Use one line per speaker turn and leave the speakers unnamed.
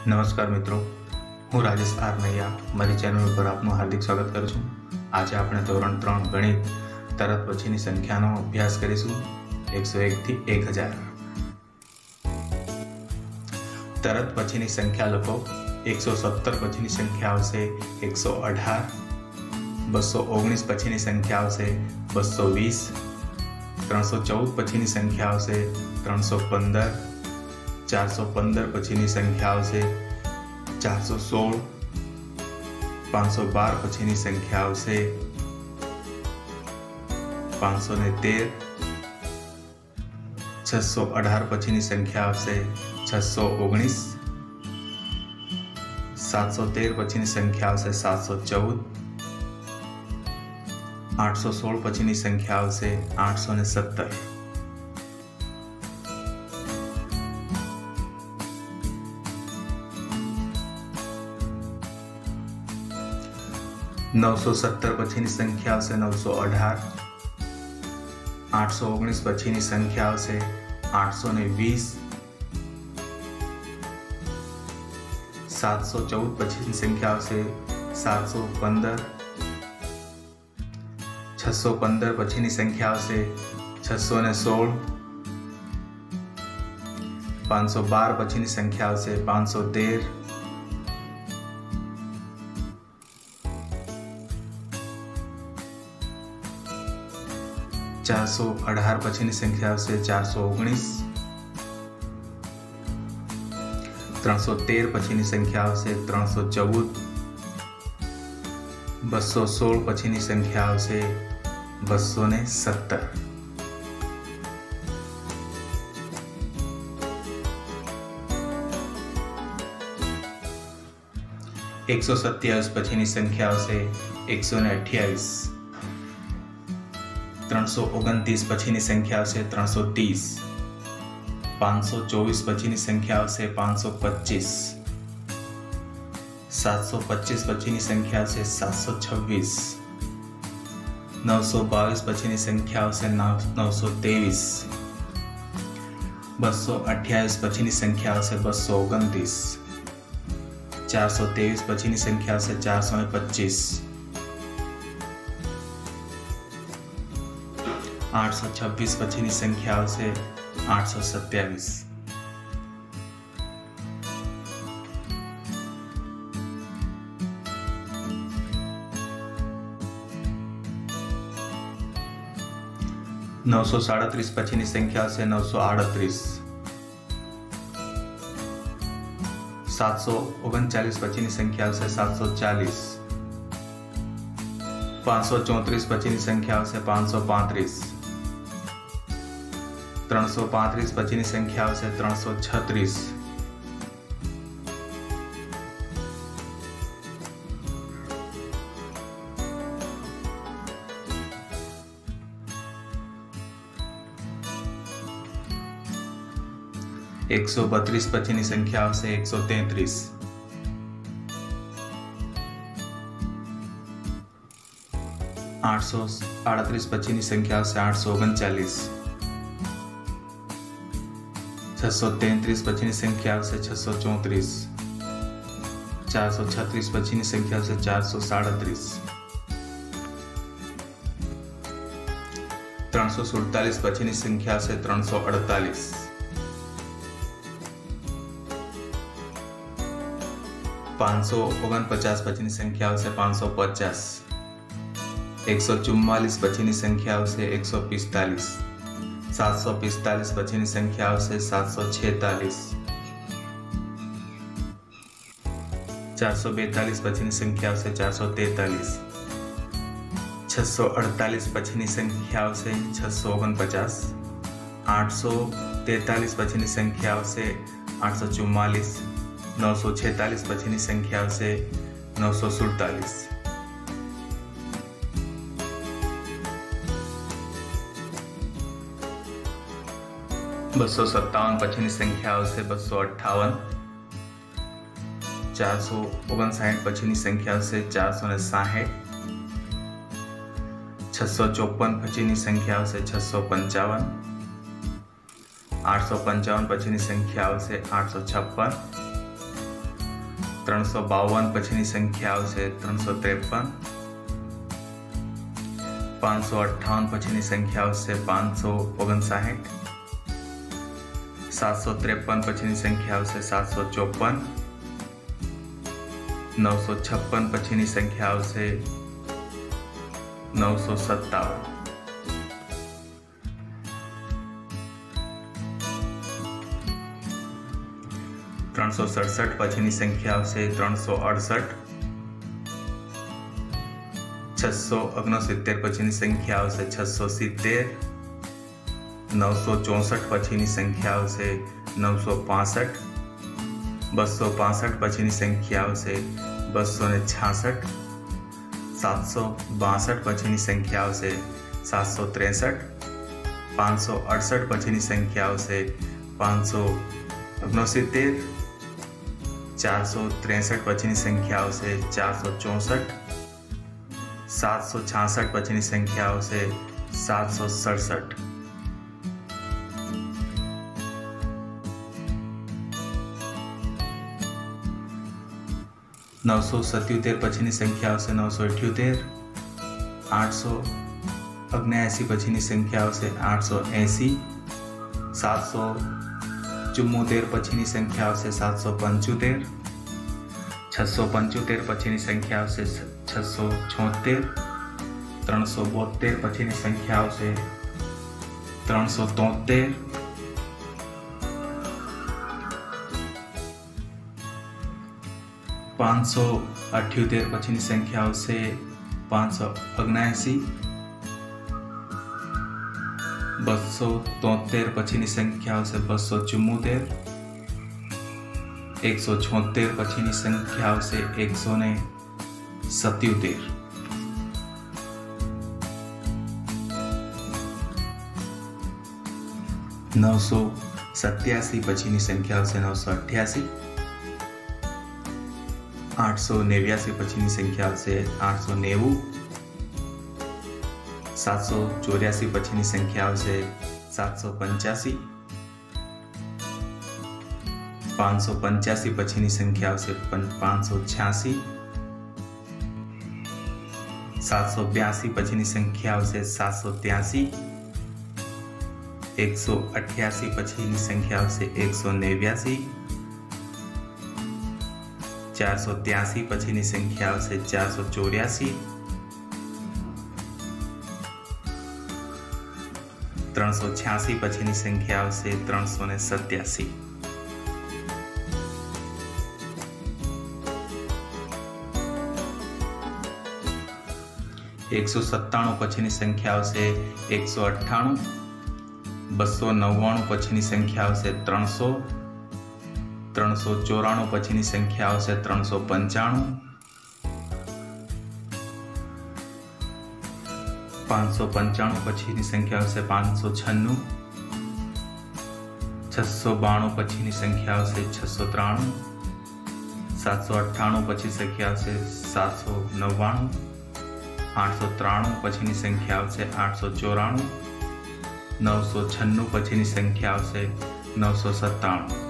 નમસ્કાર મિત્રો, હું રાજેશ આર નૈયા મારી ચેનલ ઉપર આપનું હાર્દિક સ્વાગત કરું છું। આજે આપણે ધોરણ 3 ગણિત તરત પછીની સંખ્યાનો અભ્યાસ કરીશું 101 થી 1000। તરત પછીની સંખ્યા લખો। 117 પછીની સંખ્યા આવશે 118, 219 પછીની સંખ્યા આવશે 220, 314 પછીની સંખ્યા આવશે 315, 415 પછીની સંખ્યા આવશે 416, 512 પછીની સંખ્યા આવશે 513, 618 પછીની સંખ્યા આવશે 619, 713 પછીની સંખ્યા આવશે 714, 816 પછીની સંખ્યા આવશે 817। 917 પછીની સંખ્યા આવશે 918, 819 પછીની સંખ્યા આવશે 820, 714 પછીની સંખ્યા આવશે 715, 615 પછીની સંખ્યા આવશે 616, 512 પછીની સંખ્યા આવશે 513, 418 પછીની સંખ્યા આવશે 419, 313 પછીની સંખ્યા આવશે 314, 216 પછીની સંખ્યા આવશે 217। 127 પછીની સંખ્યા આવશે 128, 329 પછીની સંખ્યા આવશે 330, 524 પછીની સંખ્યા આવશે 525, 725 પછીની સંખ્યા આવશે 726, 922 પછીની સંખ્યા આવશે 923, 228 પછીની સંખ્યા આવશે 229, 423 પછીની સંખ્યા આવશે 425, 826 પછીની સંખ્યા આવશે 827। 937 પછીની સંખ્યા આવશે 938, 739 પછીની સંખ્યા આવશે 740, 534 પછીની સંખ્યા આવશે 535, 335 પછીની સંખ્યા આવશે 336, 132 પછીની સંખ્યા આવશે 133, 838 પછીની સંખ્યા આવશે 839, 633 પછીની સંખ્યા આવશે 634, 436 પછીની સંખ્યા આવશે 437, 347 પછીની સંખ્યા આવશે 348, 549 પછીની સંખ્યા આવશે 550, 144 પછીની સંખ્યા આવશે 145, 745 પછીની સંખ્યા આવશે 746, 442 પછીની સંખ્યા આવશે 443, 648 પછીની સંખ્યા આવશે 649, 843 પછીની સંખ્યા આવશે 844, 946 પછીની સંખ્યા આવશે 947। 257 પછીની સંખ્યા આવશે 258, 459 પછીની સંખ્યા આવશે 460, 654 પછીની સંખ્યા આવશે 655, 855 પછીની સંખ્યા આવશે 856, 352 पछीनी संख्या आवशे 353। 558 पछीनी संख्या आवशे 559। 753 पछीनी संख्या आवशे 754। 956 पछीनी संख्या आवशे 957। 367 पछीनी संख्या आवशे 368। 669 पछीनी संख्या आवशे 670। 964 पछीनी संख्या आवशे 965। 265 पछीनी संख्या आवशे 266। 762 पछीनी संख्या आवशे 763। 568 पछीनी संख्या आवशे 569। 463 पछीनी संख्या आवशे 464। 766 पछीनी संख्या आवशे 767। 977 पछीनी संख्या आवशे 978। 879 पछीनी संख्या आवशे 880। 774 पछीनी संख्या आवशे 775। 675 पछीनी संख्या आवशे 676। 372 पछीनी संख्या आवशे 373। 578 पछीनी संख्या आवशे 579। 273 पछीनी संख्या आवशे 274। 176 पछीनी संख्या आवशे 177। 987 पछीनी संख्या आवशे 988। 889 पछीनी संख्या आवशे 890। 784 पछीनी संख्या आवशे 785। 585 पछीनी संख्या आवशे 586। 782 पछीनी संख्या आवशे 783। 188 पछीनी संख्या आवशे 189। 483 पछीनी संख्या आवशे 484। 386 पछीनी संख्या आवशे 387। 197 पछीनी संख्या आवशे 198। 299 पछीनी संख्या आवशे 300। 394 पछीनी संख्या आवशे 395। 595 पछीनी संख्या आवशे 596। 692 पछीनी संख्या आवशे 693। 798 पछी संख्या आवशे 799। 893 पछीनी संख्या आवशे 894। 996 पछीनी संख्या आवशे 997।